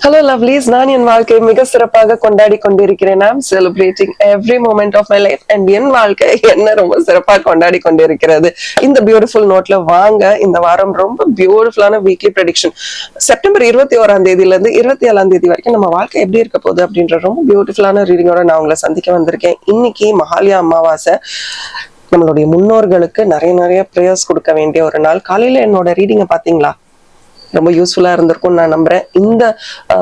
Hello lovelies, நான் என் வாழ்க்கை மிக சிறப்பாக கொண்டாடி கொண்டிருக்கிறேன். I'm celebrating every moment of my life and என் வாழ்க்கை என்ன ரொம்ப சிறப்பாக கொண்டாடி கொண்டிருக்கிறது. இந்த பியூட்டிஃபுல் நோட்ல வாங்க இந்த வாரம் ரொம்ப பியூட்டிஃபுல்லான வீக்லி ப்ரெடிக்ஷன் செப்டம்பர் 21ஆம் தேதியில இருந்து 27ஆம் தேதி வரைக்கும் நம்ம வாழ்க்கை எப்படி இருக்க போகுது அப்படின்ற ரொம்ப பியூட்டிஃபுல்லான ரீடிங்கோட நான் உங்களை சந்திக்க வந்திருக்கேன். இன்னைக்கு மகாலயா அமாவாசை. நம்மளுடைய முன்னோர்களுக்கு நிறைய ப்ரேயர்ஸ் கொடுக்க வேண்டிய ஒரு நாள். காலையில என்னோட ரீடிங்கை பாத்தீங்களா? ரொம்ப யூஸ்ஃபுல்லா இருந்திருக்கும் நான் நம்புறேன். இந்த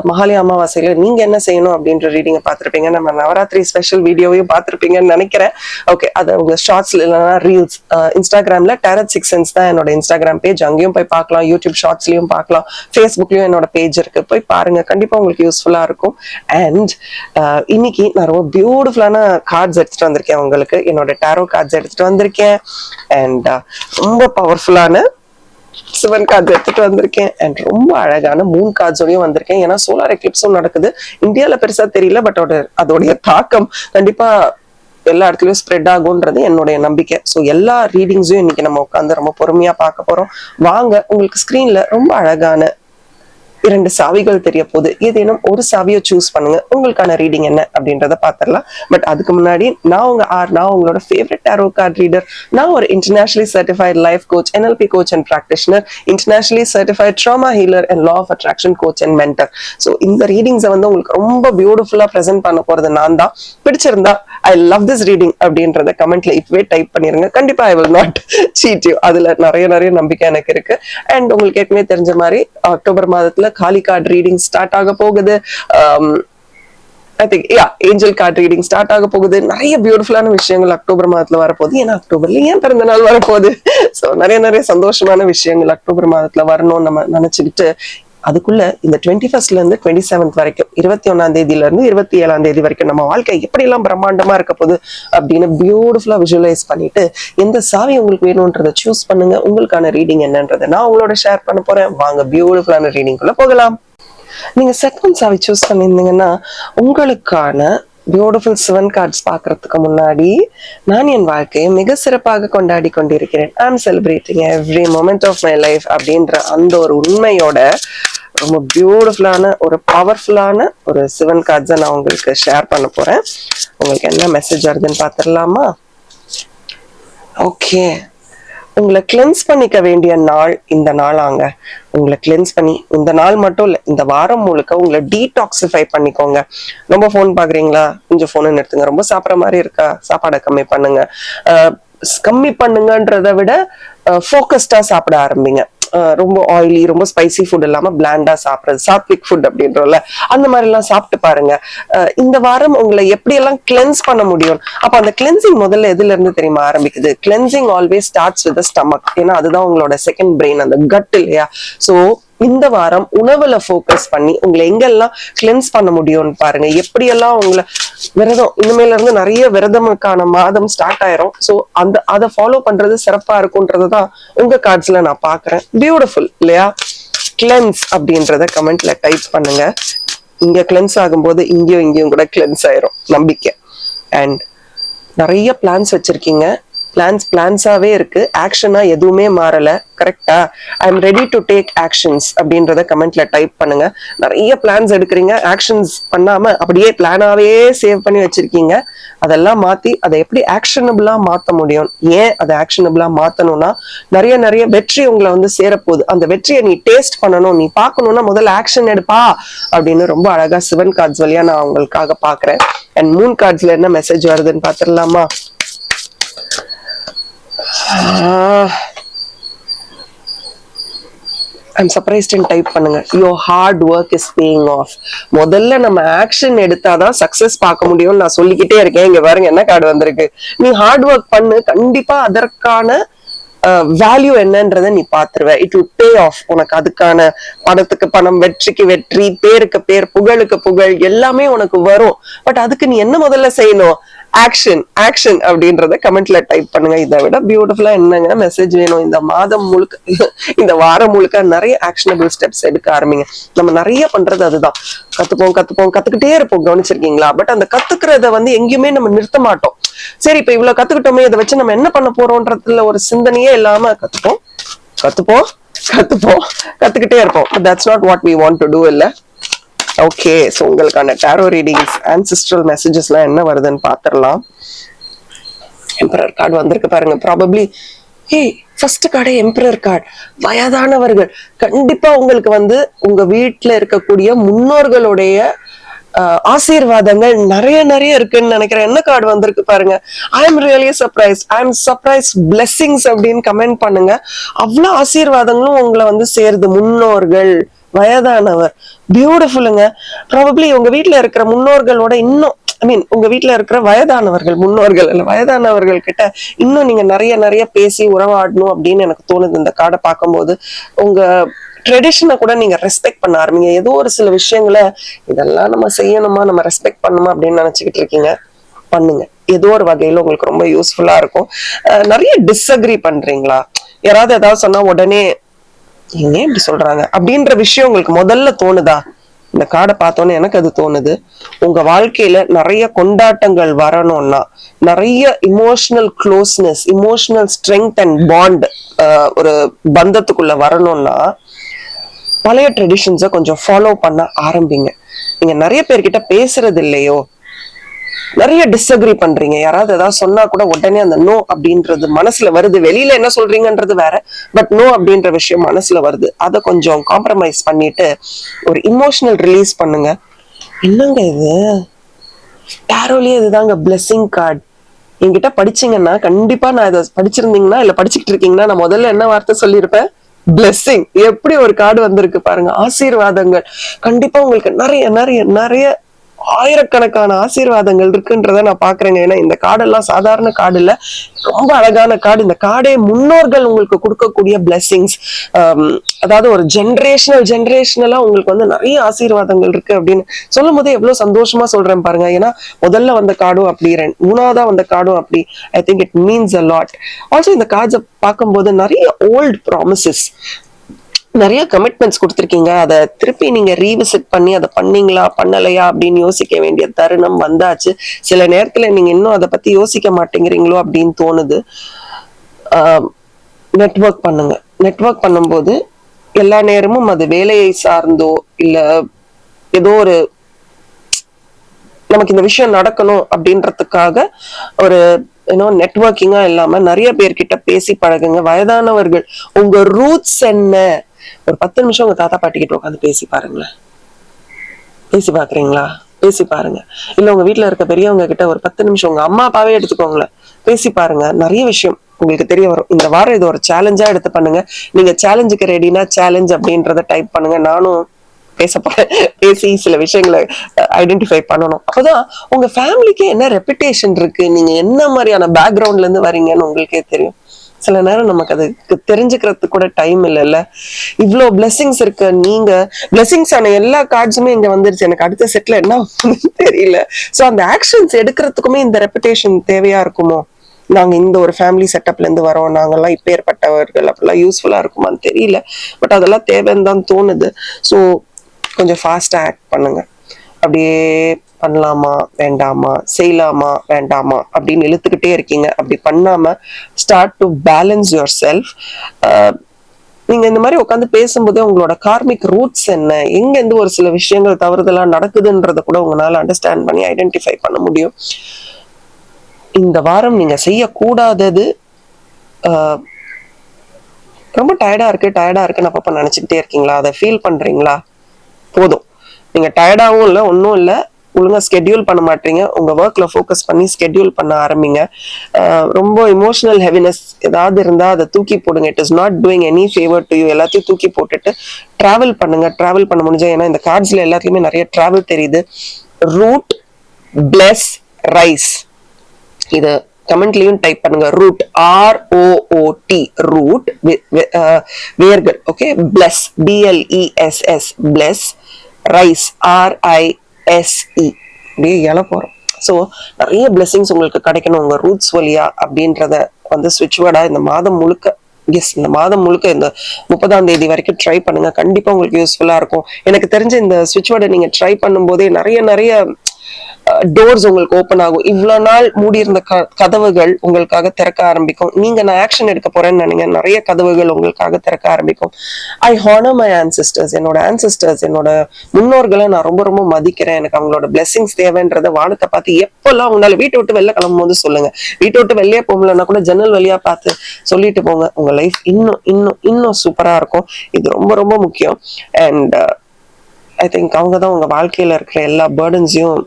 மகாலய அமாவாசையில நீங்க என்ன செய்யணும் அப்படின்ற ரீடிங்கை பார்த்திருப்பீங்க. நம்ம நவராத்திரி ஸ்பெஷல் வீடியோவையும் பார்த்திருப்பீங்கன்னு நினைக்கிறேன். ஓகே, அது உங்க ஷார்ட்ஸ்ல இல்லைன்னா ரீல்ஸ், இன்ஸ்டாகிராம்ல டேரட் 6 சென்ஸ் தான் என்னோட இன்ஸ்டாகிராம் பேஜ். அங்கேயும் போய் பார்க்கலாம், யூடியூப் ஷார்ட்ஸ்லயும் பார்க்கலாம், ஃபேஸ்புக்லயும் என்னோட பேஜ் இருக்கு, போய் பாருங்க. கண்டிப்பா உங்களுக்கு யூஸ்ஃபுல்லா இருக்கும். அண்ட் இன்னைக்கு நான் ரொம்ப பியூட்டிஃபுல்லான கார்ட்ஸ் எடுத்துட்டு வந்திருக்கேன். உங்களுக்கு என்னோட டேரோ கார்ட்ஸ் எடுத்துட்டு வந்திருக்கேன். அண்ட் ரொம்ப பவர்ஃபுல்லான 7 கார்ட்ஸ் எடுத்துட்டு வந்திருக்கேன். அண்ட் ரொம்ப அழகான 3 கார்ட்ஸோடயும் வந்திருக்கேன். ஏன்னா சோலார் எக்லிப்ஸும் நடக்குது. இந்தியால பெருசா தெரியல, பட் அதோடைய தாக்கம் கண்டிப்பா எல்லா இடத்துலயும் ஸ்ப்ரெட் ஆகும்ன்றது என்னுடைய நம்பிக்கை. ஸோ எல்லா ரீடிங்ஸையும் இன்னைக்கு நம்ம உட்காந்து ரொம்ப பொறுமையா பார்க்க போறோம். வாங்க, உங்களுக்கு ஸ்கிரீன்ல ரொம்ப அழகான 2 சாவிகள் தெரிய போகுது. ஏதேனும் ஒரு சாவியை சூஸ் பண்ணுங்க. உங்களுக்கான ரீடிங் என்ன அப்படின்றத பாத்திரலாம். பட் அதுக்கு முன்னாடி நான் உங்களோட ஃபேவரட் டாரோ கார்ட் ரீடர். நான் ஒரு internationally certified life coach, NLP coach and practitioner, internationally certified trauma healer and law of attraction coach and mentor. So இந்த ரீடிங்ஸை வந்து உங்களுக்கு ரொம்ப பியூட்டிஃபுல்லா ப்ரெசென்ட் பண்ண போறது நான் தான். பிடிச்சிருந்தா ஐ லவ் திஸ் ரீடிங் அப்படின்றத கமெண்ட்ல இப்பவே டைப் பண்ணிருங்க. கண்டிப்பா I will not cheat you. அதுல நிறைய நம்பிக்கை எனக்கு இருக்கு. அண்ட் உங்களுக்கு ஏற்கனவே தெரிஞ்ச மாதிரி அக்டோபர் மாதத்துல காலி கார்டு ரீடிங் ஸ்டார்ட் ஆக போகுது. ஏஞ்சல் கார்ட் ரீடிங் ஸ்டார்ட் ஆக போகுது. நிறைய பியூட்டிஃபுல்லான விஷயங்கள் அக்டோபர் மாதத்துல வரப்போகுது. ஏன்னா அக்டோபர்ல ஏன் பிறந்த நாள் வரப்போகுது. ஸோ நிறைய சந்தோஷமான விஷயங்கள் அக்டோபர் மாதத்துல வரணும்னு நம்ம நினைச்சுக்கிட்டு அதுக்குள்ள இந்த 21st இருந்து 27th வரைக்கும், 21ஆம் தேதியில இருந்து 27ஆம் தேதி வரைக்கும் நம்ம வாழ்க்கை எப்படி எல்லாம் பிரம்மாண்டமா இருக்க போகுது அப்படின்னு பியூட்டிஃபுல்லா விஜுவலைஸ் பண்ணிட்டு எந்த சாவி உங்களுக்கு வேணும்ன்றதை சூஸ் பண்ணுங்க. உங்களுக்கான ரீடிங் என்னன்றதை நான் உங்களோட ஷேர் பண்ண போறேன். வாங்க பியூட்டிஃபுல்லான ரீடிங்குள்ள போகலாம். நீங்க செகண்ட் சாவி சூஸ் பண்ணியிருந்தீங்கன்னா உங்களுக்கான பியூட்டிஃபுல் 7 கார்ட்ஸ் பாக்குறதுக்கு முன்னாடி நான் என் வாழ்க்கையை மிக சிறப்பாக கொண்டாடி கொண்டிருக்கிறேன். I am celebrating every moment of my life அப்படின்ற அந்த ஒரு உண்மையோட ரொம்ப பியூட்டிஃபுல்லான ஒரு பவர்ஃபுல்லான ஒரு 7 கார்ட்ஸை நான் உங்களுக்கு ஷேர் பண்ண போறேன். உங்களுக்கு என்ன மெசேஜ் வருதுன்னு பாத்துடலாமா? ஓகே, உங்களை கிளென்ஸ் பண்ணிக்க வேண்டிய நாள் இந்த நாளாங்க. உங்களை கிளென்ஸ் பண்ணி இந்த நாள் மட்டும் இல்ல, இந்த வாரம் முழுக்க உங்களை டீடாக்சிஃபை பண்ணிக்கோங்க. ரொம்ப போன் பாக்குறீங்களா? கொஞ்சம் போனை நிறுத்துங்க. ரொம்ப சாப்பிட்ற மாதிரி இருக்கா? சாப்பாடை கம்மி பண்ணுங்க. கம்மி பண்ணுங்கன்றதை விட ஃபோக்கஸ்டா சாப்பிட ஆரம்பிங்க. ரொம்ப ஆயிலி, ரொம்ப ஸ்பைசி ஃபுட் இல்லாம பிளாண்டா சாப்பிடுறது, சாத்விக் ஃபுட் அப்படின்றோம்ல, அந்த மாதிரி எல்லாம் சாப்பிட்டு பாருங்க. இந்த வாரம் உங்களை எப்படி எல்லாம் கிளென்ஸ் பண்ண முடியும். அப்ப அந்த கிளென்சிங் முதல்ல எதுல இருந்து தெரியுமா ஆரம்பிக்குது? Cleansing always starts with stomach. ஏன்னா அதுதான் உங்களோட செகண்ட் பிரெயின், அந்த கட் இல்லையா? சோ இந்த வாரம் உணவுல ஃபோக்கஸ் பண்ணி உங்களை எங்கெல்லாம் கிளென்ஸ் பண்ண முடியும்னு பாருங்க. எப்படியெல்லாம் உங்களை விரதம், இனிமேல இருந்து நிறைய விரதமுக்கான மாதம் ஸ்டார்ட் ஆயிரும். சோ அதை ஃபாலோ பண்றது சிறப்பா இருக்கும்ன்றதுதான் உங்க கார்ட்ஸ்ல நான் பாக்குறேன். பியூட்டிஃபுல் இல்லையா? கிளென்ஸ் அப்படின்றத கமெண்ட்ல டைப் பண்ணுங்க. இங்க கிளென்ஸ் ஆகும்போது இங்கேயும் கூட கிளென்ஸ் ஆயிரும் நம்பிக்கை. அண்ட் நிறைய பிளான்ஸ் வச்சிருக்கீங்க. பிளான்ஸாவே இருக்கு, ஆக்ஷனா எதுவுமே மாறல. கரெக்டா? I am ready to take actions அப்படின்றத கமெண்ட்ல டைப் பண்ணுங்க. நிறைய பிளான்ஸ் எடுக்கிறீங்க, ஆக்ஷன்ஸ் பண்ணாம அப்படியே பிளானாவே சேவ் பண்ணி வச்சிருக்கீங்க. அதெல்லாம் மாத்தி அதை எப்படி ஆக்ஷனபிளா மாத்த முடியும்? ஏன் அதை ஆக்ஷனபிளா மாத்தணும்னா நிறைய வெற்றி உங்களை வந்து சேரப்போகுது. அந்த வெற்றியை நீ டேஸ்ட் பண்ணணும், நீ பார்க்கணும்னா முதல்ல ஆக்ஷன் எடுப்பா அப்படின்னு ரொம்ப அழகா 7 கார்ட்ஸ் வழியா நான் உங்களுக்காக பாக்குறேன். அண்ட் 3 கார்ட்ஸ்ல என்ன மெசேஜ் வருதுன்னு பாத்துடலாமா? I'm surprised and டைப் பண்ணுங்க. Your hard work is paying off. முதல்ல நம்ம ஆக்ஷன் எடுத்தாதான் சக்சஸ் பார்க்க முடியும்னு நான் சொல்லிக்கிட்டே இருக்கேன். இங்க பாருங்க என்ன கார்டு வந்திருக்கு. நீ ஹார்ட் ஒர்க் பண்ணு, கண்டிப்பா அதற்கான வேல்யூ என்னன்றத நீ பாத்துருவ. It will pay off. உனக்கு அதுக்கான பணத்துக்கு பணம், வெற்றிக்கு வெற்றி, பேருக்கு பேர், புகழுக்கு புகழ் எல்லாமே உனக்கு வரும். பட் அதுக்கு நீ என்ன முதல்ல செய்யணும்? ஆக்ஷன் அப்படின்றத கமெண்ட்ல டைப் பண்ணுங்க. இதை விட பியூட்டிஃபுல்லா என்னங்க மெசேஜ் வேணும்? இந்த மாதம் முழுக்க, இந்த வாரம் முழுக்க நிறைய ஆக்ஷனபிள் ஸ்டெப்ஸ் எடுக்க ஆரம்பிங்க. நம்ம நிறைய பண்றது அதுதான். கத்துக்கிட்டே இருப்போம், கவனிச்சிருக்கீங்களா? பட் அந்த கத்துக்கிறத வந்து எங்கேயுமே நம்ம நிறுத்த மாட்டோம். சரி, இப்ப இவ்வளவு கத்துக்கிட்டோமே, இதை வச்சு நம்ம என்ன பண்ண போறோம்ன்றதுல ஒரு சிந்தனையே இல்லாம கத்துக்கிட்டே இருப்போம். That's not what we want to do இல்ல. ஓகே, ஸோ உங்களுக்கான டாரோ ரீடிங்ஸ் ஆன்சிஸ்ட்ரல் மெசேஜஸ்லாம் என்ன வருதுன்னு பார்த்துடலாம். எம்பரர் கார்டு வந்திருக்கு பாருங்க. ப்ராபப்ளி ஃபர்ஸ்ட் கார்டே எம்பரர் கார்டு. வயதானவர்கள் கண்டிப்பா உங்களுக்கு வந்து உங்க வீட்டுல இருக்கக்கூடிய முன்னோர்களுடைய ஆசீர்வாதங்கள் நிறைய நிறைய இருக்குன்னு நினைக்கிறேன். என்ன கார்டு வந்திருக்கு பாருங்க. I am really surprise, I am surprise blessings அப்படின்னு கமெண்ட் பண்ணுங்க. அவ்வளவு ஆசீர்வாதங்களும் உங்களை வந்து சேருது. முன்னோர்கள், வயதானவர், பியூட்டிஃபுல்லுங்க. ப்ராபப்ளி உங்க வீட்டுல இருக்கிற முன்னோர்களோட இன்னும் உங்க வீட்டுல இருக்கிற வயதானவர்கள், முன்னோர்கள் இல்ல வயதானவர்கள் கிட்ட இன்னும் நீங்க நிறைய நிறைய பேசி உறவாடணும் அப்படின்னு எனக்கு தோணுது இந்த கார்டை பார்க்கும்போது. உங்க ட்ரெடிஷனை கூட நீங்க ரெஸ்பெக்ட் பண்ண ஆரம்பிங்க. ஏதோ ஒரு சில விஷயங்களை இதெல்லாம் நம்ம செய்யணுமா, நம்ம ரெஸ்பெக்ட் பண்ணணுமா அப்படின்னு நினைச்சுக்கிட்டு இருக்கீங்க, பண்ணுங்க. ஏதோ ஒரு வகையில உங்களுக்கு ரொம்ப யூஸ்ஃபுல்லா இருக்கும். நிறைய டிஸ்அக்ரி பண்றீங்களா, யாராவது ஏதாவது சொன்னா உடனே ஏன் இப்படி சொல்றாங்க அப்படின்ற விஷயம் உங்களுக்கு முதல்ல தோணுதா? இந்த கார்டை பார்த்தோன்னே எனக்கு அது தோணுது. உங்க வாழ்க்கையில நிறைய கொண்டாட்டங்கள் வரணும்னா, நிறைய emotional closeness, emotional strength and bond ஒரு பந்தத்துக்குள்ள வரணும்னா பழைய ட்ரெடிஷன்ஸை கொஞ்சம் ஃபாலோ பண்ண ஆரம்பிங்க. நீங்க நிறைய பேர்கிட்ட பேசுறது இல்லையோ, நிறைய டிஸ்அக்ரி பண்றீங்க. யாராவது ஏதாவது சொன்னா கூட உடனே அந்த நோ அப்படின்றது மனசுல வருது. வெளியில என்ன சொல்றீங்கன்றது வேற, பட் நோ அப்படின்ற விஷயம் மனசுல வருது. அதை கொஞ்சம் காம்ப்ரமைஸ் பண்ணிட்டு ஒரு இமோஷனல் ரிலீஸ் பண்ணுங்க. என்னங்க இது, டாரோலயே இதுதாங்க பிளெஸிங் கார்டு. என்கிட்ட படிச்சீங்கன்னா, கண்டிப்பா நான் இதை படிச்சிருந்தீங்கன்னா இல்ல படிச்சுக்கிட்டு இருக்கீங்கன்னா நான் முதல்ல என்ன வார்த்தை சொல்லியிருப்பேன்? பிளெஸிங். எப்படி ஒரு கார்டு வந்திருக்கு பாருங்க, ஆசீர்வாதங்கள். கண்டிப்பா உங்களுக்கு நிறைய நிறைய நிறைய ஆயிரக்கணக்கான ஆசீர்வாதங்கள் இருக்குன்றத நான் பாக்குறேங்க. ஏன்னா இந்த கார்டெல்லாம் சாதாரண கார்டு இல்ல, ரொம்ப அழகான கார்டு. இந்த கார்டே முன்னோர்கள் உங்களுக்கு கொடுக்கக்கூடிய பிளெஸிங்ஸ். அதாவது ஒரு ஜெனரேஷனலா உங்களுக்கு வந்து நிறைய ஆசீர்வாதங்கள் இருக்கு அப்படின்னு சொல்லும் போதே எவ்வளவு சந்தோஷமா சொல்றேன் பாருங்க. ஏன்னா முதல்ல வந்த கார்டும் அப்படி, மூணாவதா வந்த கார்டும் அப்படி. I think it means a lot. Also இந்த கார்ட்ஸை பார்க்கும்போது நிறைய ஓல்ட் ப்ராமிசஸ், நிறைய கமிட்மெண்ட்ஸ் கொடுத்துருக்கீங்க. அதை திருப்பி நீங்க ரீவிசிட் பண்ணி அதை பண்ணீங்களா பண்ணலையா அப்படின்னு யோசிக்க வேண்டிய தருணம் வந்தாச்சு. சில நேரத்துல நீங்க இன்னும் அதை பத்தி யோசிக்க மாட்டேங்கிறீங்களோ அப்படின்னு தோணுது. நெட்வொர்க் பண்ணுங்க. நெட்வொர்க் பண்ணும்போது எல்லா நேரமும் அது வேலையை சார்ந்தோ இல்ல ஏதோ ஒரு நமக்கு இந்த விஷயம் நடக்கணும் அப்படின்றதுக்காக ஒரு நெட்வொர்க்கிங்கா இல்லாம நிறைய பேர்கிட்ட பேசி பழகுங்க. வயதானவர்கள், உங்க ரூட்ஸ் என்ன, ஒரு 10 நிமிஷம் உங்க தாத்தா பாட்டி கிட்ட உட்காந்து பேசி பாருங்களேன். பேசி பாக்குறீங்களா? பேசி பாருங்க. இல்ல உங்க வீட்டுல இருக்க பெரியவங்க கிட்ட ஒரு 10 நிமிஷம், உங்க அம்மா அப்பாவே எடுத்துக்கோங்களேன், பேசி பாருங்க. நிறைய விஷயம் உங்களுக்கு தெரிய வரும். இந்த வாரம் இது ஒரு சேலஞ்சா எடுத்து பண்ணுங்க. நீங்க சேலஞ்சுக்கு ரெடினா சேலஞ்ச் அப்படின்றத டைப் பண்ணுங்க. நானும் பேசி சில விஷயங்களை ஐடென்டிஃபை பண்ணணும். அப்பதான் உங்க ஃபேமிலிக்கு என்ன ரெப்புடேஷன் இருக்கு, நீங்க என்ன மாதிரியான பேக்ரவுண்ட்ல இருந்து வரீங்கன்னு உங்களுக்கே தெரியும். சில நேரம் நமக்கு அதுக்கு தெரிஞ்சுக்கிறதுக்கு கூட டைம் இல்லைல்ல. இவ்வளவு பிளெஸிங்ஸ் இருக்கு. நீங்க பிளெஸிங்ஸ் ஆன எல்லா கார்ட்ஸுமே இங்க வந்துருச்சு. எனக்கு அடுத்த செட்ல என்ன தெரியல. சோ அந்த ஆக்ஷன்ஸ் எடுக்கிறதுக்குமே இந்த ரெப்புடேஷன் தேவையா இருக்குமோ? நாங்க இந்த ஒரு ஃபேமிலி செட்டப்ல இருந்து வரோம், நாங்கெல்லாம் இப்பேற்பட்டவர்கள், அப்படிலாம் யூஸ்ஃபுல்லா இருக்குமான்னு தெரியல. பட் அதெல்லாம் தேவைன்னு தான் தோணுது. ஸோ கொஞ்சம் ஃபாஸ்டா ஆக்ட் பண்ணுங்க. அப்படியே பண்ணலாமா வேண்டாமா, செய்யலாமா வேண்டாமா அப்படின்னு இழுத்துக்கிட்டே இருக்கீங்க. அப்படி பண்ணாம start to balance your self. நீங்க இந்த மாதிரி உட்காந்து பேசும்போதே உங்களோட கார்மிக் ரூட்ஸ் என்ன, எங்க இருந்து ஒரு சில விஷயங்கள் தவறுதலா நடக்குதுன்றத கூட உங்களால அண்டர்ஸ்டாண்ட் பண்ணி ஐடென்டிஃபை பண்ண முடியும். இந்த வாரம் நீங்க செய்யக்கூடாதது, ரொம்ப டயர்டா இருக்குன்னு அப்பப்ப நினைச்சுக்கிட்டே இருக்கீங்களா? அதை ஃபீல் பண்றீங்களா? போதும். நீங்க டயர்டாவும் இல்லை, ஒன்றும் இல்லை, ஒழுங்கா ஸ்கெட்யூல் பண்ண மாட்டீங்க. உங்க ஒர்க்ல ஃபோக்கஸ் பண்ணி ஸ்கெட்யூல் பண்ண ஆரம்பிங்க. ரொம்ப இமோஷனல் ஹெவினஸ் ஏதாவது இருந்தா அதை தூக்கி போடுங்க. It is not doing any favour to you. எல்லாத்தையும் தூக்கி போட்டுட்டு டிராவல் பண்ணுங்க. டிராவல் பண்ண முடிஞ்சா, ஏன்னா இந்த கார்ட்ஸ்ல எல்லாத்துலயுமே நிறைய டிராவல் தெரியுது. Root, bless, rise. இது கமெண்ட்லயும் டைப் பண்ணுங்க. ரூட், ROOT, ரூட், வேர்கள். Okay, bless, BLESS, bless, rise, RISE. அப்படியே இல போறோம். ஸோ நிறைய பிளெஸிங்ஸ் உங்களுக்கு கிடைக்கணும் உங்க ரூட்ஸ் வழியா அப்படின்றத வந்து ஸ்விட்ச் வேர்டா இந்த மாதம் முழுக்க, இந்த மாதம் முழுக்க இந்த 30ஆம் தேதி வரைக்கும் ட்ரை பண்ணுங்க. கண்டிப்பா உங்களுக்கு யூஸ்ஃபுல்லா இருக்கும். எனக்கு தெரிஞ்ச இந்த ஸ்விட்ச் வேர்டை நீங்க ட்ரை பண்ணும் போதே நிறைய டோர்ஸ் உங்களுக்கு ஓபன் ஆகும். இவ்வளவு நாள் மூடி இருந்த கதவுகள் உங்களுக்காக திறக்க ஆரம்பிக்கும். நீங்க நான் ஆக்ஷன் எடுக்க போறேன்னு நினைங்க, நிறைய கதவுகள் உங்களுக்காக திறக்க ஆரம்பிக்கும். I honour my ancestors. என்னோட ஆன்சிஸ்டர்ஸ், என்னோட முன்னோர்களை நான் ரொம்ப ரொம்ப மதிக்கிறேன். எனக்கு அவங்களோட பிளெஸிங்ஸ் தேவைன்றத வானத்தை பார்த்து எப்பெல்லாம் உங்களால வீட்டை விட்டு வெளில கிளம்பும் போது சொல்லுங்க. வீட்டை விட்டு வெளியே போகலன்னா கூட ஜன்னல் வழியா பார்த்து சொல்லிட்டு போங்க. உங்க லைஃப் இன்னும் இன்னும் இன்னும் சூப்பரா இருக்கும். இது ரொம்ப ரொம்ப முக்கியம். அண்ட் ஐ திங்க் அவங்கதான் உங்க வாழ்க்கையில இருக்கிற எல்லா பேர்டன்ஸையும்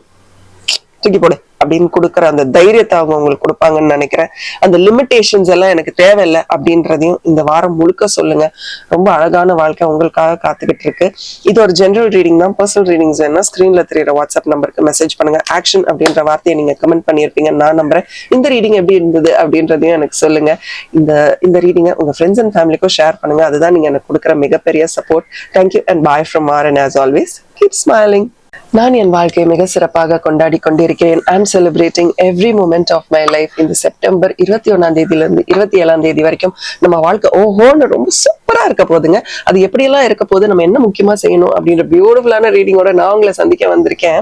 தூக்கி போடு அப்படின்னு கொடுக்குற அந்த தைரியத்தை அவங்க உங்களுக்கு கொடுப்பாங்கன்னு நினைக்கிறேன். அந்த லிமிடேஷன்ஸ் எல்லாம் எனக்கு தேவையில்லை அப்படின்றதையும் இந்த வாரம் முழுக்க சொல்லுங்க. ரொம்ப அழகான வாழ்க்கை உங்களுக்காக காத்துக்கிட்டு இருக்கு. இது ஒரு ஜெனரல் ரீடிங் தான். பர்சனல் ரீடிங்ஸ் வேணா ஸ்கிரீன்ல தெரியுற வாட்ஸ்அப் நம்பருக்கு மெசேஜ் பண்ணுங்க. ஆக்ஷன் அப்படின்ற வார்த்தையை நீங்க கமெண்ட் பண்ணியிருப்பீங்க, நான் நம்புறேன். இந்த ரீடிங் எப்படி இருந்தது அப்படின்றதையும் எனக்கு சொல்லுங்க. இந்த ரீடிங்கை உங்க ஃப்ரெண்ட்ஸ் அண்ட் ஃபேமிலிக்கும் ஷேர் பண்ணுங்க. அதுதான் நீங்க எனக்கு கொடுக்குற மிகப்பெரிய support. Thank you and bye from Maran. As always keep smiling. நான் என் வாழ்க்கையை மிக சிறப்பாக கொண்டாடி கொண்டிருக்கிறேன். I am celebrating every moment of my life. இந்த செப்டம்பர் 21 27 வரைக்கும் நம்ம வாழ்க்கை ஓஹோன்னு ரொம்ப சூப்பரா இருக்க போகுதுங்க. அது எப்படியெல்லாம் இருக்க போகுது, நம்ம என்ன முக்கியமா செய்யணும் அப்படின்ற பியூட்டிஃபுல்லான ரீடிங்கோட நான் உங்களை சந்திக்க வந்திருக்கேன்.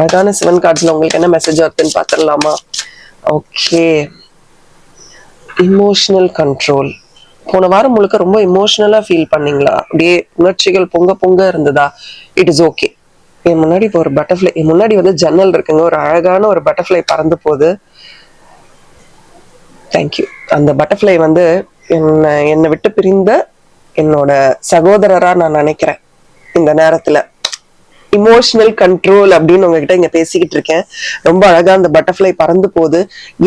அழகான சிவன் கார்ட்ஸ்ல உங்களுக்கு என்ன மெசேஜ் வருதுன்னு பார்த்துடலாமா? Okay, emotional control. போன வாரம் முழுக்க ரொம்ப இமோஷனலா ஃபீல் பண்ணீங்களா? அப்படியே உணர்ச்சிகள் பொங்க பொங்க இருந்ததா? It is okay. என் முன்னாடி இப்போ ஒரு பட்டர்ஃப்ளை, என் முன்னாடி வந்து ஜன்னல் இருக்குங்க, ஒரு அழகான ஒரு பட்டர்ஃப்ளை பறந்து போகுது. தேங்க்யூ. அந்த பட்டர்ஃப்ளை வந்து என்னை விட்டு பிரிந்த என்னோட சகோதரரா நான் நினைக்கிறேன். இந்த நேரத்துல இமோஷனல் கண்ட்ரோல் அப்படின்னு உங்ககிட்ட இங்க பேசிக்கிட்டு இருக்கேன். ரொம்ப அழகா அந்த பட்டர்ஃப்ளை பறந்து போகுது.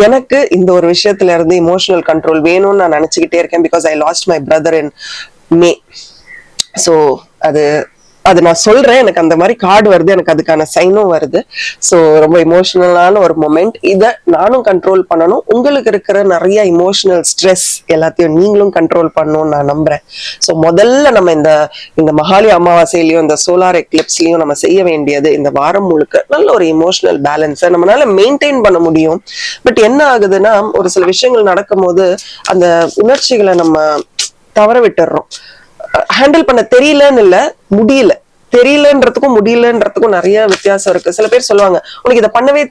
எனக்கு இந்த ஒரு விஷயத்துல இருந்து இமோஷனல் கண்ட்ரோல் வேணும்னு நான் நினைச்சுக்கிட்டே இருக்கேன். Because I last my brother in May. So அது நான் சொல்றேன், எனக்கு அந்த மாதிரி கார்டு வருது, எனக்கு அதுக்கான சைனும் வருது. ஸோ ரொம்ப இமோஷனலான ஒரு மொமெண்ட். இதை நானும் கண்ட்ரோல் பண்ணணும். உங்களுக்கு இருக்கிற நிறைய இமோஷனல் ஸ்ட்ரெஸ் எல்லாத்தையும் நீங்களும் கண்ட்ரோல் பண்ணணும்னு நான் நம்புறேன். ஸோ முதல்ல நம்ம இந்த மகாலி அமாவாசையிலையும் இந்த சோலார் எக்லிப்ஸ்லயும் நம்ம செய்ய வேண்டியது, இந்த வாரம் முழுக்க நல்ல ஒரு இமோஷனல் பேலன்ஸை நம்மளால மெயின்டைன் பண்ண முடியும். பட் என்ன ஆகுதுன்னா, ஒரு சில விஷயங்கள் நடக்கும் போது அந்த உணர்ச்சிகளை நம்ம தவற விட்டுறோம். ஹேண்டில் பண்ண தெரியலன்னு இல்ல, தெரியலன்றதுக்கும் முடியலன்றதுக்கும் நிறைய வித்தியாசம் இருக்கு. சில பேர் சொல்லுவாங்க, உனக்கு இதை பண்ணவே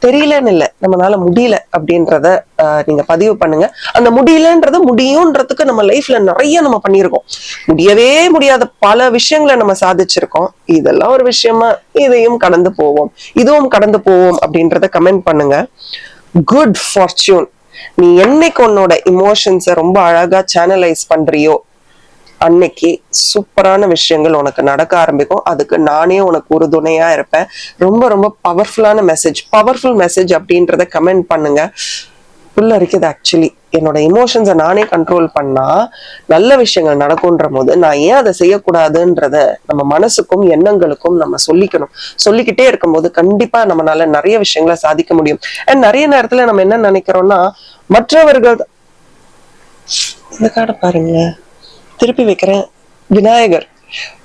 தெரியலன்னு இல்ல, நம்மளால முடியல அப்படின்றத நீங்க பதிவு பண்ணுங்க. அந்த முடியலன்றத முடியும்ன்றதுக்கு நம்ம லைஃப்ல நிறைய நம்ம பண்ணியிருக்கோம். முடியவே முடியாத பல விஷயங்களை நம்ம சாதிச்சிருக்கோம். இதெல்லாம் ஒரு விஷயமா, இதையும் கடந்து போவோம், இதுவும் கடந்து போவோம் அப்படின்றத கமெண்ட் பண்ணுங்க. Good fortune. நீ என்னைக்கு உன்னோட இமோஷன்ஸை ரொம்ப அழகா சேனலைஸ் பண்றியோ அன்னைக்கு சூப்பரான விஷயங்கள் உனக்கு நடக்க ஆரம்பிக்கும். அதுக்கு நானே உனக்கு உறுதுணையா இருப்பேன். ரொம்ப ரொம்ப பவர்ஃபுல்லான மெசேஜ், பவர்ஃபுல் மெசேஜ் அப்படின்றத கமெண்ட் பண்ணுங்க. புள்ள இருக்குது. ஆக்சுவலி என்னோட இமோஷன்ஸை நானே கண்ட்ரோல் பண்ணா நல்ல விஷயங்கள் நடக்கும்ன்ற போது நான் ஏன் அதை செய்யக்கூடாதுன்றத நம்ம மனசுக்கும் எண்ணங்களுக்கும் நம்ம சொல்லிக்கிட்டே இருக்கும்போது கண்டிப்பா நம்மளால நிறைய விஷயங்களை சாதிக்க முடியும். அண்ட் நிறைய நேரத்துல நம்ம என்ன நினைக்கிறோம்னா, மற்றவர்கள் இந்த கார்டை பாருங்க, திருப்பி வைக்கிறேன். விநாயகர்,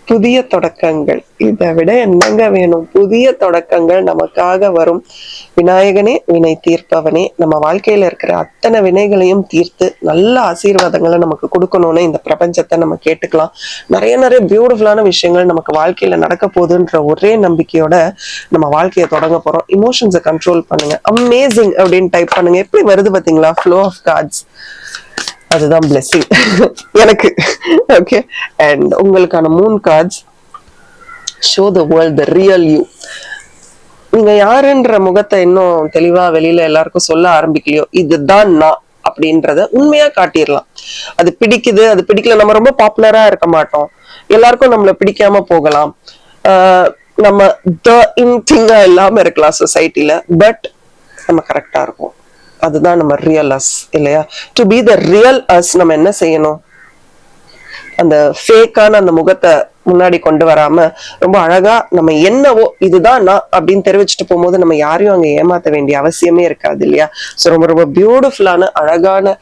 புதிய தொடக்கங்கள். இதை விட என்னங்க வேணும்? புதிய தொடக்கங்கள் நமக்காக வரும். விநாயகனே, வினை தீர்ப்பவனே, நம்ம வாழ்க்கையில இருக்கிற அத்தனை வினைகளையும் தீர்த்து நல்ல ஆசீர்வாதங்களை நமக்கு கொடுக்கணும்னு இந்த பிரபஞ்சத்தை நம்ம கேட்டுக்கலாம். நிறைய பியூட்டிஃபுல்லான விஷயங்கள் நமக்கு வாழ்க்கையில நடக்க போகுதுன்ற ஒரே நம்பிக்கையோட நம்ம வாழ்க்கையை தொடங்க போறோம். இமோஷன்ஸை கண்ட்ரோல் பண்ணுங்க. அமேசிங் அப்படின்னு டைப் பண்ணுங்க. எப்படி வருது பாத்தீங்களா? Flow of cards. அதுதான் பிளெஸிங் எனக்கு. ஓகே, அண்ட் உங்களுக்கான moon cards. Show the world the real you. நீங்க யாருன்ற முகத்தை இன்னும் தெளிவா வெளியில எல்லாருக்கும் சொல்ல ஆரம்பிக்கலையோ, இதுதான் நான் அப்படின்றத உண்மையா காட்டிடலாம். அது பிடிக்குது, அது பிடிக்கல. நம்ம ரொம்ப பாப்புலரா இருக்க மாட்டோம், எல்லாருக்கும் நம்மள பிடிக்காம போகலாம், நம்ம த இன் திங்கா இல்லாம இருக்கலாம் சொசைட்டில. பட் நம்ம கரெக்டா இருப்போம். அதுதான் நம்ம ரியல் அஸ் இல்லையா? To be the real us நம்ம என்ன செய்யணும்? அந்த ஃபேக்கான அந்த முகத்தை முன்னாடி கொண்டு வராம ரொம்ப அழகா நம்ம என்னவோ இதுதான் நான் அப்படின்னு தெரிவிச்சுட்டு போகும்போது நம்ம யாரையும் அங்க ஏமாத்த வேண்டிய அவசியமே இருக்காது இல்லையா? சோ ரொம்ப ரொம்ப பியூட்டிஃபுல்லான அழகான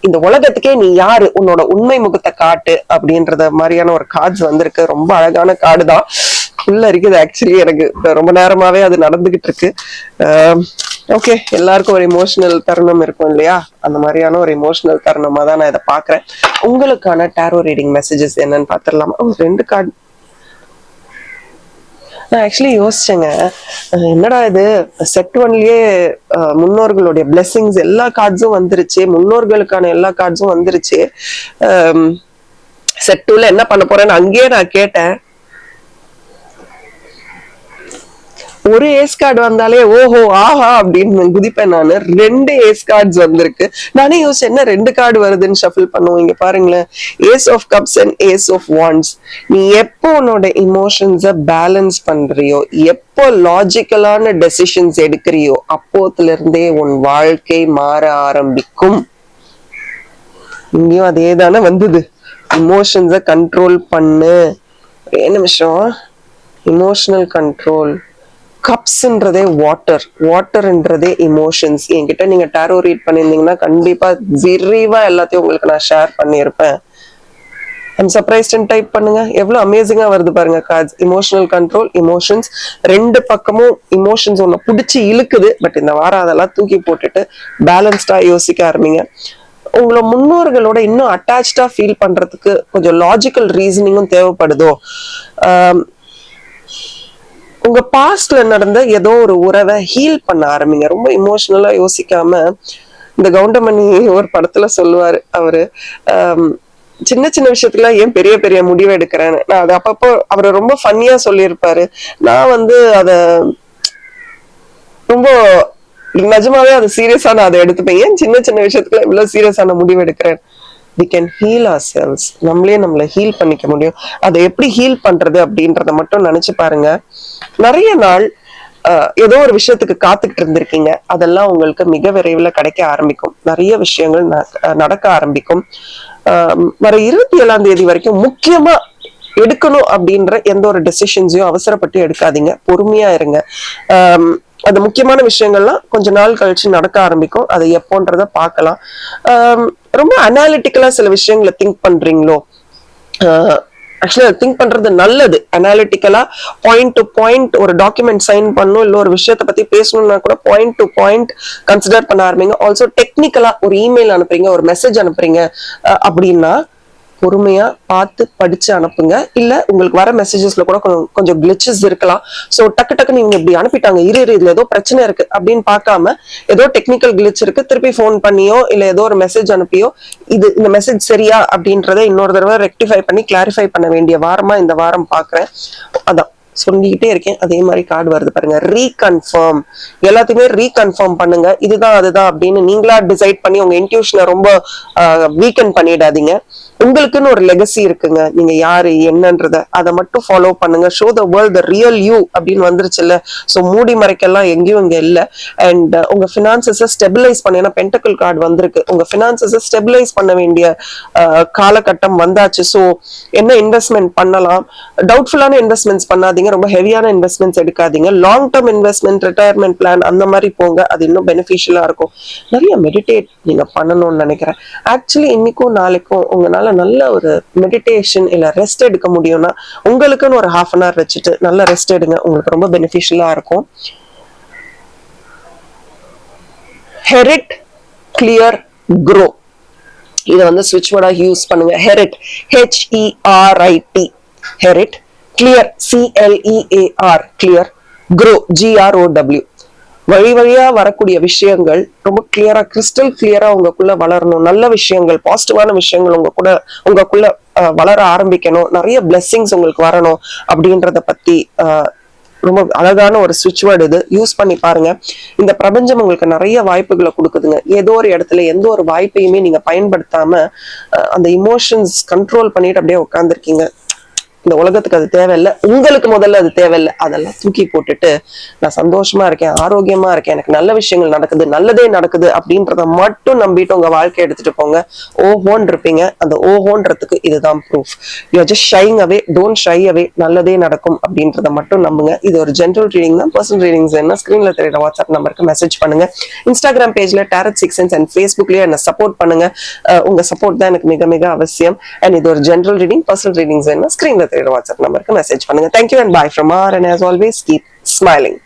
இந்த உலகத்துக்கே நீ யாரு, உன்னோட உண்மை முகத்தை காட்டு அப்படின்றத மாதிரியான ஒரு கார்ட்ஸ் வந்திருக்கு. ரொம்ப அழகான கார்டு தான். ஃபுல்லா இருக்குது. ஆக்சுவலி எனக்கு ரொம்ப நேரமாவே அது நடந்துகிட்டு இருக்கு. ஓகே, எல்லாருக்கும் ஒரு இமோஷனல் தருணம் இருக்கும் இல்லையா? அந்த மாதிரியான ஒரு இமோஷனல் தருணமா தான் நான் இதை பாக்குறேன். உங்களுக்கான டாரோ ரீடிங் மெசேஜஸ் என்னன்னு பாத்துடலாமா? 2 கார்டு. நான் ஆக்சுவலி யோசிச்சேங்க, என்னடா இது செட் ஒன்லயே முன்னோர்களுடைய பிளெஸிங்ஸ் எல்லா கார்ட்ஸும் வந்துருச்சு, முன்னோர்களுக்கான எல்லா கார்ட்ஸும் வந்துருச்சு, செட் டூல என்ன பண்ண போறேன்னு அங்கேயே நான் கேட்டேன். ஒரு ஏஸ் கார்டு வந்தாலே ஓஹோ ஆஹா அப்படின்னு குதிப்பேன் நானு. 2 ஏஸ் கார்ட்ஸ் வந்திருக்கு. நானே யோசிச்சேன் என்ன 2 கார்டு வருதுன்னு ஷஃபில் பண்ணுவோம். இங்க பாருங்களேன், ace of cups and ace of wands. நீ எப்போ உன்னோட இமோஷன்ஸ பேலன்ஸ் பண்றியோ, எப்போ லாஜிக்கலான டெசிஷன்ஸ் எடுக்கிறியோ, அப்போத்துல இருந்தே உன் வாழ்க்கை மாற ஆரம்பிக்கும். இங்கேயும் அதே தானே வந்தது, இமோஷன்ஸ கண்ட்ரோல் பண்ணு. ஒரே நிமிஷம், இமோஷனல் கண்ட்ரோல். கப்ஸ்ன்றதே வாட்டர், வாட்டர்ன்றதே இமோஷன்ஸ். என்கிட்ட நீங்க டாரோ ரீட் பண்ணியிருந்தீங்கன்னா கண்டிப்பா விரிவா எல்லாத்தையும் உங்களுக்கு நான் ஷேர் பண்ணியிருப்பேன். ஐம் சர்ப்ரைஸ்ட் டைப் பண்ணுங்க, எவ்வளவு அமேசிங்கா வருது பாருங்க கார்ட்ஸ். இமோஷனல் கண்ட்ரோல், இமோஷன்ஸ், 2 பக்கமும் இமோஷன்ஸ் ஒண்ணு பிடிச்சி இழுக்குது. பட் இந்த வாரம் அதெல்லாம் தூக்கி போட்டுட்டு பேலன்ஸ்டா யோசிக்க ஆரம்பிங்க. உங்களை முன்னோர்களோட இன்னும் அட்டாச்சா ஃபீல் பண்றதுக்கு கொஞ்சம் லாஜிக்கல் ரீசனிங்கும் தேவைப்படுதோ. உங்க பாஸ்ட்ல நடந்த ஏதோ ஒரு உறவை ஹீல் பண்ண ஆரம்பிங்க. ரொம்ப இமோஷனலா யோசிக்காம, இந்த கவுண்டமணி ஒரு படத்துல சொல்லுவாரு அவரு, சின்ன சின்ன விஷயத்துல ஏன் பெரிய பெரிய முடிவு எடுக்கிறேன்னு. நான் அது அப்பப்போ அவரு ரொம்ப ஃபன்னியா சொல்லியிருப்பாரு. நான் அத ரொம்ப நிஜமாவே அது சீரியஸா நான் அதை எடுத்துப்பேன். ஏன் சின்ன சின்ன விஷயத்துல இவ்வளவு சீரியஸான முடிவு எடுக்கிறேன். we can heal ourselves. நம்மளை ஹீல் பண்ணிக்க முடியும். அதை எப்படி ஹீல் பண்றது அப்படின்றத மட்டும் நினைச்சு பாருங்க. நிறைய நாள் ஏதோ ஒரு விஷயத்துக்கு காத்துக்கிட்டு இருந்திருக்கீங்க, அதெல்லாம் உங்களுக்கு மிக விரைவில் கிடைக்க ஆரம்பிக்கும். நிறைய விஷயங்கள் நடக்க ஆரம்பிக்கும். வர 27ஆம் தேதி வரைக்கும் முக்கியமா எடுக்கணும் அப்படின்ற எந்த ஒரு டெசிஷன்ஸையும் அவசரப்பட்டு எடுக்காதீங்க, பொறுமையா இருங்க. அது முக்கியமான விஷயங்கள்லாம் கொஞ்ச நாள் கழிச்சு நடக்க ஆரம்பிக்கும். அதை எப்போன்றத பார்க்கலாம். ரொம்ப அனாலிட்டிக்கலா சில விஷயங்களை திங்க் பண்றீங்களோ, ஆக்சுவலா திங்க் பண்றது நல்லது. அனாலிட்டிக்கலா பாயிண்ட் டு பாயிண்ட் ஒரு டாக்குமெண்ட் சைன் பண்ணும், இல்ல ஒரு விஷயத்த பத்தி பேசணும்னா கூட பாயிண்ட் டு பாயிண்ட் கன்சிடர் பண்ண ஆரம்பிங்க. ஆல்சோ டெக்னிக்கலா ஒரு இமெயில் அனுப்புறீங்க, ஒரு மெசேஜ் அனுப்புறீங்க அப்படின்னா பொறுமையா பார்த்து படிச்சு அனுப்புங்க. இல்ல உங்களுக்கு வர மெசேஜஸ்ல கூட கொஞ்சம் கிளிச்சஸ் இருக்கலாம். சோ டக்கு டக்குன்னு இவங்க இப்படி அனுப்பிட்டாங்க, இதுல ஏதோ பிரச்சனை இருக்கு அப்படின்னு பார்க்காம, ஏதோ டெக்னிக்கல் கிளிச் இருக்கு, திருப்பி போன் பண்ணியோ இல்ல ஏதோ ஒரு மெசேஜ் அனுப்பியோ இந்த மெசேஜ் சரியா அப்படின்றத இன்னொரு தடவை ரெக்டிஃபை பண்ணி கிளாரிஃபை பண்ண வேண்டிய வாரமா இந்த வாரம் பாக்குறேன். அதான் சொல்லிக்கிட்டே இருக்கேன். அதே மாதிரி கார்டு வருது பாருங்க, ரீகன்ஃபார்ம். எல்லாத்தையுமே ரீகன்ஃபார்ம் பண்ணுங்க. இதுதான் அதுதான் அப்படின்னு நீங்களா டிசைட் பண்ணி உங்க இன்ட்யூஷனை ரொம்ப வீக்கன் பண்ணிடாதீங்க. உங்களுக்குன்னு ஒரு லெகசி இருக்குங்க, நீங்க யாரு என்னன்றத அதை மட்டும் ஃபாலோ பண்ணுங்க. Show the world the real you அப்படின்னு வந்துருச்சுல்ல. ஸோ மூடி மறைக்கெல்லாம் எங்கேயும் இங்க இல்லை. அண்ட் உங்க பினான்சஸை ஸ்டெபிலைஸ் பண்ண, ஏன்னா பென்டக்கிள் கார்டு வந்திருக்கு, உங்க பினான்சஸை ஸ்டெபிலைஸ் பண்ண வேண்டிய காலகட்டம் வந்தாச்சு. ஸோ என்ன இன்வெஸ்ட்மெண்ட் பண்ணலாம், டவுட்ஃபுல்லான இன்வெஸ்ட்மெண்ட்ஸ் பண்ணாதீங்க, ரொம்ப ஹெவியான இன்வெஸ்ட்மெண்ட்ஸ் எடுக்காதீங்க. Long term investment, retirement plan அந்த மாதிரி போங்க, அது இன்னும் பெனிஃபிஷியலா இருக்கும். நிறைய மெடிடேட் நீங்க பண்ணணும்னு நினைக்கிறேன். ஆக்சுவலி இன்னைக்கும் நாளைக்கும் உங்களால நல்ல ஒரு மெடிடேஷன் இல்ல ரெஸ்ட் எடுக்க முடியும்னா உங்களுக்குன்னு ஒரு ½ an hour வச்சுட்டு நல்ல ரெஸ்ட் எடுங்க, உங்களுக்கு ரொம்ப பெனிஃபிஷியலா இருக்கும். Herit, clear, grow. இதை ஸ்விட்ச் வேர்டா யூஸ் பண்ணுங்க. Herit, HERIT, herit. Clear, CLEAR, clear. Grow, GROW. வழி வழியா வரக்கூடிய விஷயங்கள் ரொம்ப கிளியரா, கிறிஸ்டல் கிளியரா உங்களுக்குள்ள வளரணும். நல்ல விஷயங்கள், பாசிட்டிவான விஷயங்கள் உங்களுக்குள்ள வளர ஆரம்பிக்கணும். நிறைய பிளெஸிங்ஸ் உங்களுக்கு வரணும் அப்படின்றத பத்தி ரொம்ப அழகான ஒரு ஸ்விட்ச் வேர்டு இது. யூஸ் பண்ணி பாருங்க. இந்த பிரபஞ்சம் உங்களுக்கு நிறைய வாய்ப்புகளை கொடுக்குதுங்க. ஏதோ ஒரு இடத்துல எந்த ஒரு வாய்ப்பையுமே நீங்க பயன்படுத்தாம அந்த இமோஷன்ஸ் கண்ட்ரோல் பண்ணிட்டு அப்படியே உட்காந்துருக்கீங்க. இந்த உலகத்துக்கு அது தேவையில்லை, உங்களுக்கு முதல்ல அது தேவையில்லை. அதெல்லாம் தூக்கி போட்டுட்டு நான் சந்தோஷமா இருக்கேன், ஆரோக்கியமா இருக்கேன், எனக்கு நல்ல விஷயங்கள் நடக்குது, நல்லதே நடக்குது அப்படின்றத மட்டும் நம்பிட்டு உங்க வாழ்க்கை எடுத்துட்டு போங்க. ஓஹோன் இருப்பீங்க. அந்த ஓஹோன்றதுக்கு இதுதான் proof. You are just shying away, don't shy away. நல்லதே நடக்கும் அப்படின்றத மட்டும் நம்புங்க. இது ஒரு ஜென்ரல் ரீடிங் தான். பர்சனல் ரீடிங்ஸ் என்ன ஸ்கிரீன்ல தெரியுற வாட்ஸ்அப் நம்பருக்கு மெசேஜ் பண்ணுங்க. இன்ஸ்டாகிராம் பேஜ்ல டாரட் 6 Sense அண்ட் ஃபேஸ்புக்லயே என்ன சப்போர்ட் பண்ணுங்க. உங்க சப்போர்ட் தான் எனக்கு மிக மிக அவசியம். அண்ட் இது ஒரு ஜென்ரல் ரீடிங். பர்சனல் ரீடிங்ஸ் என்ன ஸ்கிரீன்ல வாட்ஸ்அப் நம்பருக்கு மெசேஜ் பண்ணுங்க. Thank you and bye from R, and as always keep smiling.